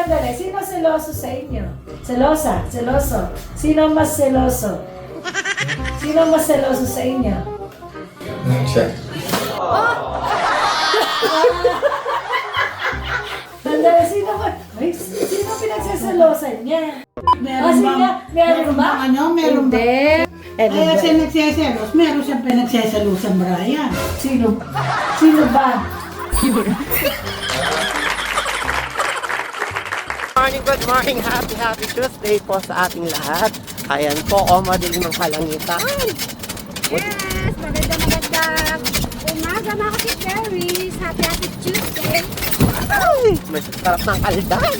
sandali. Sino seloso sa inyo? Selosa? Seloso? Sino mas seloso? Sino mas seloso sa inyo? Siya. Sandali, sino ba? Ay, sino pinagsaselosan niya? Meron Meron ba? Meron ba? Eh, Kaya siya nagseselos, meron siyang pinagseselusan, Brian. Sino? Sino ba? Good morning, happy Tuesday po sa ating lahat. Ayan po, madaling ng kalangitan. Yes! Magandang umaga mga ka-Cherries! Happy Tuesday! Ay, may sarap ng kaldan.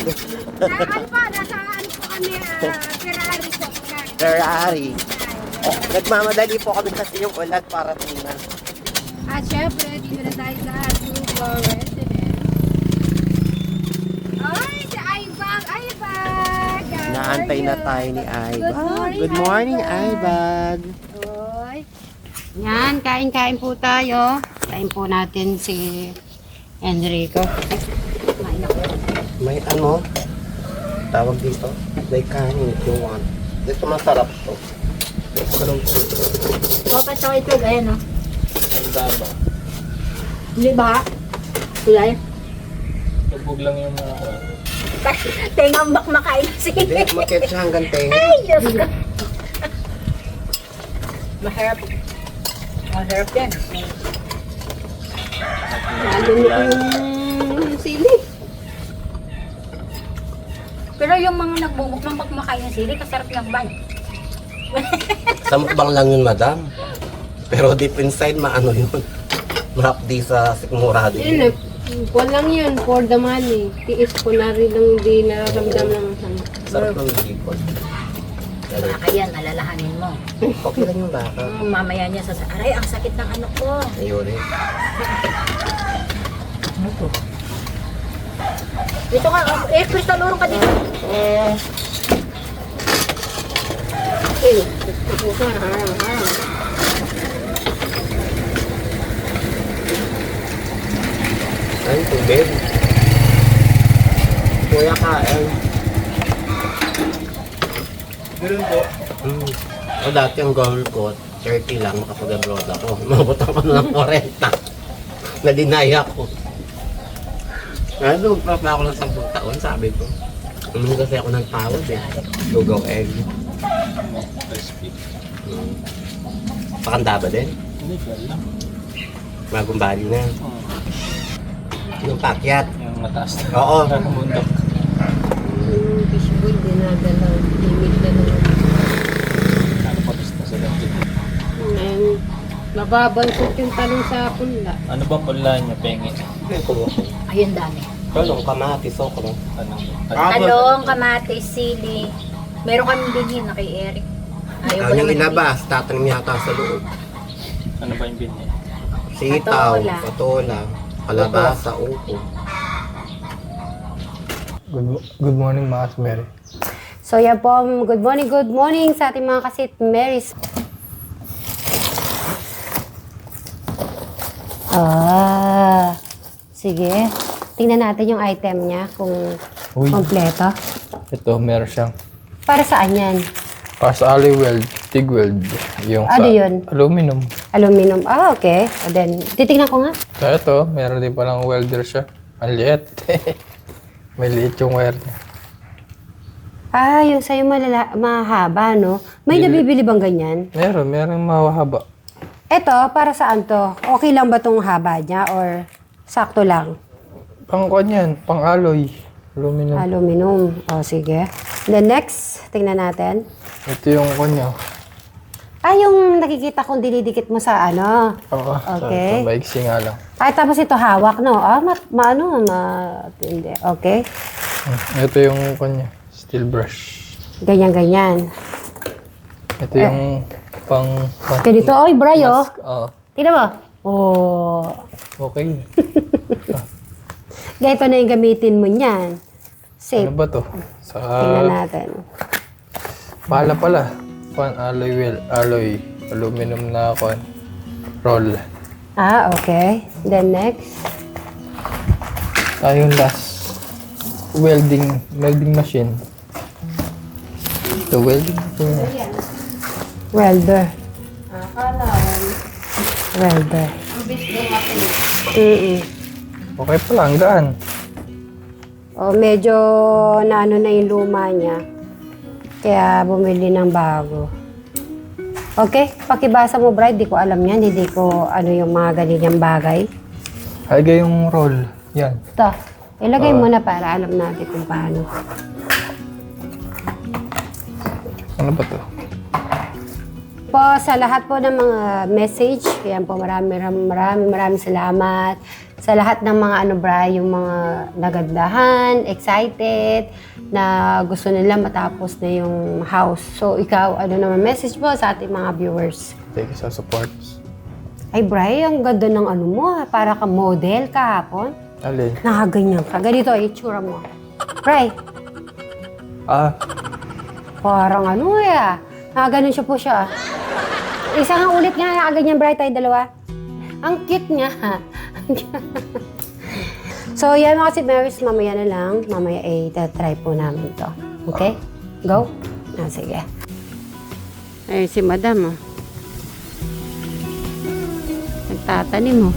Nasa ano po kami, Ferrari po. Ferrari. Nagmamadali po kami kasi yung ulan para tingnan. At syempre, dito na tayo sa Blue Floor Residence. Ay, si Aibag! Aibag! Naantay na tayo ni Aibag. Good morning, Aibag. Hoy. Yan, kain-kain po tayo. Kain po natin si Enrico. Kumain ako. May ano, tawag dito, may kanin if you want. Dito masarap to. Dapat sa ito, ayan o. Ang daba. Hindi ba? Kulay? Tubog lang yung mga Tengang bak makain Hindi, makit siya hanggang tenga. Ay, Diyos ko. Mahirap. Mahirap yan. Lalo yung sili. Pero yung mga nagbubuklang pag makain ng sili, kasarap lang ba? Sa mukbang lang yun, madam. Pero deep inside, maano yun. Mahapdi sa sikmurado yun. Kuwan lang yun, for the money. Tiis ko na rin lang di nararamdam ng sana. Sarap ng hipon. Baka yan, alalahanin mo. Okay lang yung baka. Mamaya niya sa aray, ang sakit ng ano ko. Ayun eh. Ano to? Dito ka, crystal urong ka dito. Ay, tubig. Kuya kain. Ganun po. O dati ang goal ko, 30 lang makapag-abroad ako. Mabutang ko na ng 40. Na-deny ako. Ano, magpapa ako ng 10 taon, sabi ko. Umino kasi ako ng tawad eh. Lugaw egg. Crispy. Pakanda ba din? Hindi, lang. Bagong bali na. Yung pakyat. Yung mataas na. Oo. Bundok. Yung fishbowl, dinadala. Limit na naman. Ano pa na sa dati? And nababansot yung talong sa punla. Ano ba pala niya, pengi? Ayun dami. Talong, kamatis, okra. Ano? Talong, kamatis, sili. Meron kami bilhin na kay Eric. Ayaw niyang ilabas, tatanim yata sa loob. Ano ba yung binhi? Sitaw, Patola. patola, kalabasa, upo. Good morning, mga Mary. So yan po, good morning sa ating mga kasit Marys. Sige. Tingnan natin yung item niya kung Uy. kompleto. Ito, meron siyang Para saan yan? para sa alloy weld, TIG weld. Yung Ano sa yun? aluminum. Aluminum. Okay. And then, titignan ko nga. So ito, meron din palang welder siya. Ang liit. May liit yung wire niya. Yung sa'yo mahaba, no? May nabibili bang ganyan? Meron mahaba. Eto, para saan to? Okay lang ba tong haba niya or sakto lang? Pang kwan yan, pang alloy. Aluminum. Aluminum. O, sige. Then next, tingnan natin. Ito yung kwan niya. Yung nakikita kong dinidikit mo sa ano. Oo. Okay. Ito, maiksi nga lang. Tapos ito hawak, no? Matindi. Okay. Ito yung kwan niya. Steel brush. Ganyan-ganyan. Ito yung pang... Ganito, oy, Bray, oh. mask. Oo. Tingnan mo. Oh. Okay. Ganito na yung gamitin mo niyan. Safe. Ano ba to? Sa... Tingnan natin. Pala. Pan alloy wheel, alloy aluminum na kwan roll. Okay. Then next. Yung last. welding machine. Ito, welding machine. Welder. Welder. Okay pa lang, gaan. O, medyo naano na yung luma niya. Kaya bumili ng bago. Okay, pakibasa mo, Bride. Di ko alam yan. Hindi ko ano yung mga ganyan bagay. Halagay yung roll. Yan. Ito. Ilagay mo na para alam natin kung paano. Ano ba to? Po, sa lahat po ng mga message, yan po maraming salamat. Sa lahat ng mga ano, Bri, yung mga nagandahan, excited, na gusto nila matapos na yung house. So, ikaw, ano naman message mo sa ating mga viewers? Thank you sa support. Ay, Bri, ang ganda ng ano mo, para ka model kahapon. Alin? Nakaganyan ka. Ganito ay itsura mo. Bri, parang ano nakaganon siya po siya. Isa nga ulit nga, nakaganyan, Bri, tayo dalawa. Ang cute niya. So, yan mga si-Marys, mamaya na lang. Mamaya try po namin to. Okay? Go? Sige. Ayun si Madam, oh. Nagtatanim, oh.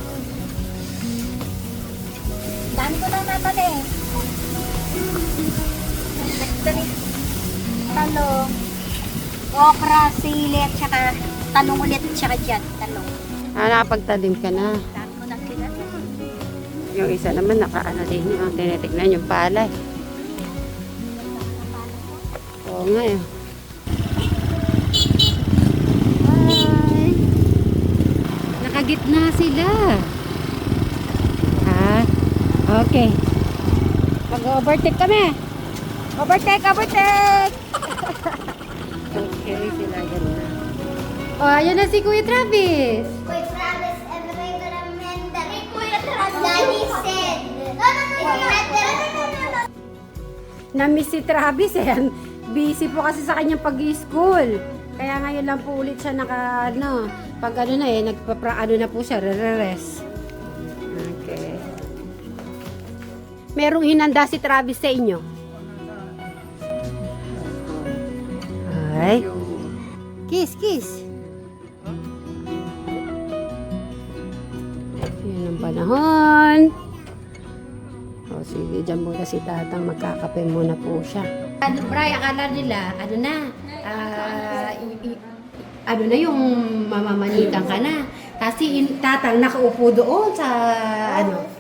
Dami ko na natanim. Talong, okra, sili, at saka talong ulit, at saka dyan, talong. Nakapagtanim ka na. Dami ko nang tinanim. Yung isa naman, nakaano din yung tinitignan yung palay. Oo nga, eh. Hi! Nakagitna sila. Okay. Mag-overtake kami. Overtake! Okay, sila ganda. Oh, ayun na si Kuya Travis. Kuya Travis, every remember. Kuya Travis. Daddy said. No. Na-miss si Travis eh. Busy po kasi sa kanyang pag-school. Kaya ngayon lang po ulit siya pag ano na nagpapra-ano na po siya, re-rest. Okay. Merong hinanda si Travis sa inyo. Ay. Kiss. Yan ang panahon. O sige, dyan muna si Tatang. Magkakape muna po siya. Ano, Bri, akala nila, yung mamamanitan ka na. Kasi Tatang nakaupo doon sa,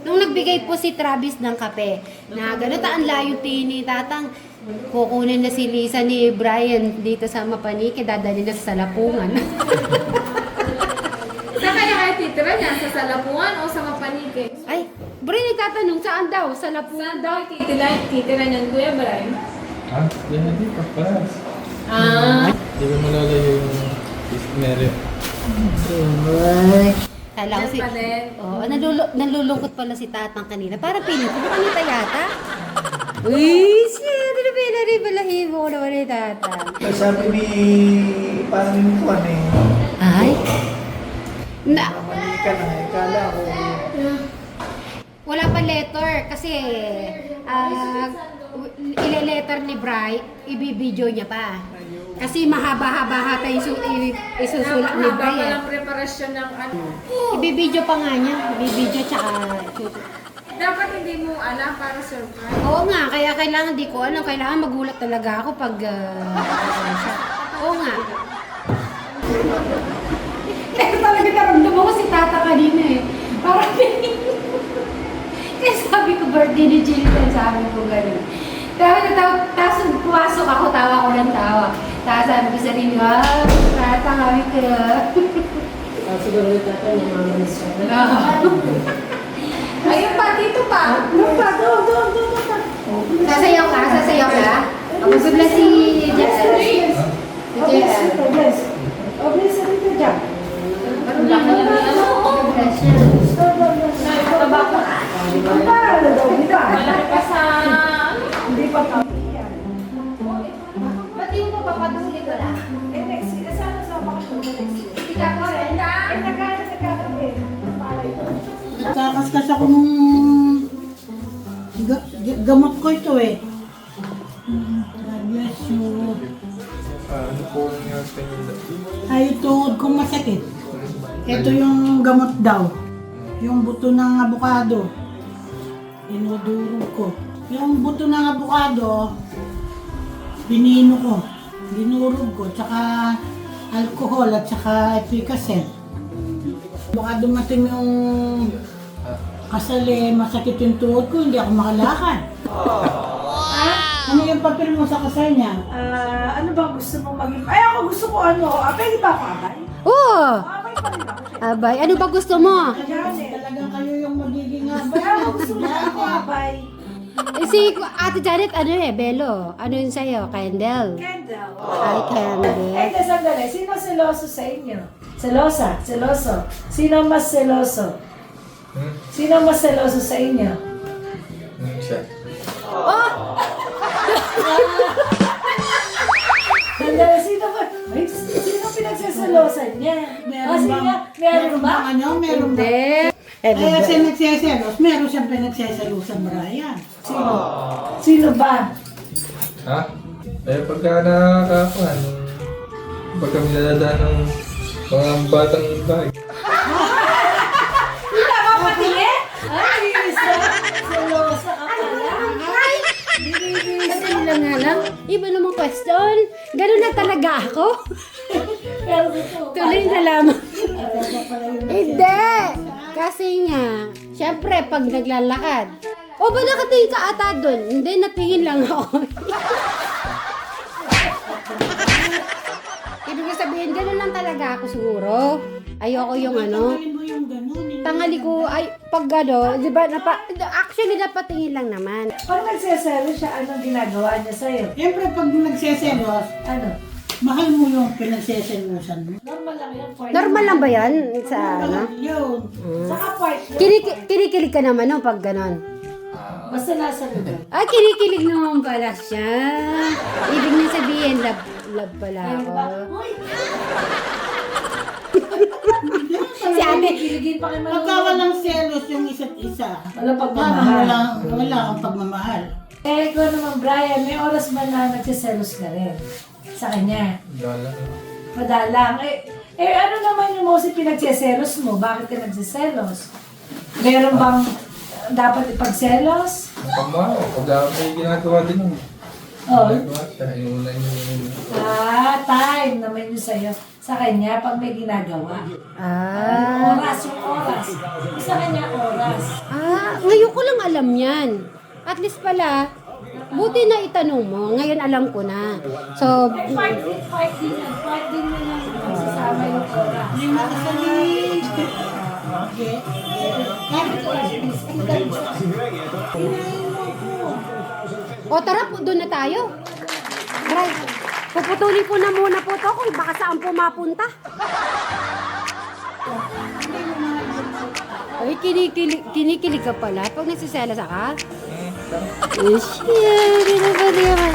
nung nagbigay po si Travis ng kape, na ganito ang layo ni Tatang, kukunin na si Lisa ni Brian dito sa Mapanike, dadali na sa Salapungan. Saan kaya kayo titira niya? Sa Salapungan o sa Mapanike? Ay, Brian, nagtatanong, saan daw? Salapungan daw? Titira niyan, Kuya Brian? Yan dito. Paras. Hindi mo malalayo yung scenario. Kala ko si... Yan pa din. Oo, nalulungkot pala si Tatang kanina. Parang piling ko, kanita yata. Uy, siya, balahibo ko naman ni Tatang. Sabi ni parang yung kuwan Ay? mali ka na, kala ko. Wala pa letter kasi ile-letter ni Bri, ibibidyo niya pa. Kasi mahaba-haba hata isusulat ni Bri. Walang preparasyon ng ano. Ibibidyo pa nga niya. Ibibidyo tsaka Dapat hindi mo alam para surprise. Oo nga, kaya kailangan di ko alam. Kailangan magulat talaga ako pag siya. Oo nga. Pero talaga naramdaman ko si Tata kanina eh. Parang kaya sabi ko, birthday ni Jillian, sabi ko gano'n. Tapos pumasok ako, tawa ko ng tawa. Tapos sabi ko sa rin, Tata, kami ka. Siguro yung Tata niya, mamanis siya. Ayun pa, dito pa. Doon. Sasayaw ka? Magugod na si Jess. Si Jess. Obvious, dito dyan. Para na daw, di ba? Malaki pa sa... Hindi pa kami. Ba't yung papapatuloy ko lang? Next year, sana sa bakasyon ko next year. Ikaw ko rin. Kakaskas ako nung gamot ko ito eh. God bless you. Ano po nangyari sa inyo? Ay, tuhod kong masakit. Ito yung gamot daw. Yung buto ng abukado. Inudurog ko. Yung buto ng abukado, binino ko. Dinurog ko. Tsaka alcohol at tsaka epicacet. Baka dumating yung kasali, masakit yung tuhod ko, hindi ako makalakad. Ano yung papel mo sa kasal niya? Ano ba gusto mong maging... Ay, ako gusto ko ano. Pwede ba ako abay? Oo! Abay pa rin ako. Abay, ano ba gusto mo? Talagang kayo yung magiging abay. Kaya ako gusto mo ako abay. Eh, si Ate Janet, ano belo? Ano yun sa'yo? Candle? Kendall. Ay, candle. Eh, sandali. Sino seloso sa inyo? Selosa? Seloso? Sino mas seloso? Sino mas seloso sa inyo? Siya. Sandali, sino ba? Ay, sino pinagsaselosan niya? Sige nga, meron ba? Ano? Meron ba? Hindi. Kaya siya nagseselos, meron siyang pinagseselos sa Brian. Sino? Sino ba? Ha? Eh, pagka nakakakuhan, pagka minadadaan ng mga batang bahay. Hindi ka patingin? Ay, selosa ka pala. Kasi lang nga lang. Iba namang question. Ganun na talaga ako. Pero gusto ko. Tuloy na lamang. Hindi. Kasi nga, syempre, pag naglalakad. O ba nakatingin ka ata doon? Hindi, natingin lang ako. Ibig sabihin, ganun lang talaga ako siguro. Ayoko yung ano. Tanggalin mo yung ganun. Tangali ko, ay, pag gano, di ba, actually, napatingin lang naman. Pag nagseselo siya, anong ginagawa niya sa'yo? Siyempre, pag nagseselos, Ano? mahal mo yung pinagseselosan mo. Normal lang yan. Part Normal lang ba yan? Sa ano? Yun. Saka part yun. Kinikilig ka naman no, pag ganon. Basta nasa lugar. Ay, kinikilig naman pala siya. Ibig na sabihin, love pala ako. Uy! Si ate, Kiligin pa kayo Pagka walang selos yung isa't isa, Wala pagmamahal. wala kang pagmamahal. Eh, ikaw naman, Brian, may oras ba na nagsiselos ka rin? Sa kanya? Wala. Madalang. Ano naman yung most pinagsiselos mo? Bakit ka nagsiselos? Meron bang dapat ipagselos? Pagmahal, pag may ginagawa din yun. Oh. Ginagawa siya, inuuna yun. Time naman yun sa'yo. Sa kanya, pag may ginagawa. Oras, yung oras. Sa kanya, oras. ngayon ko lang alam yan. At least pala, buti na itanong mo. Ngayon alam ko na. So, Part din yan. Part din na yung magsasama yung oras. Okay. o tara, doon na tayo. Right. Puputulin ko na muna po to kung baka saan po mapunta. Ay, kinikilig ka pala pag nagsiselos ka? Eh, shit, hindi na ba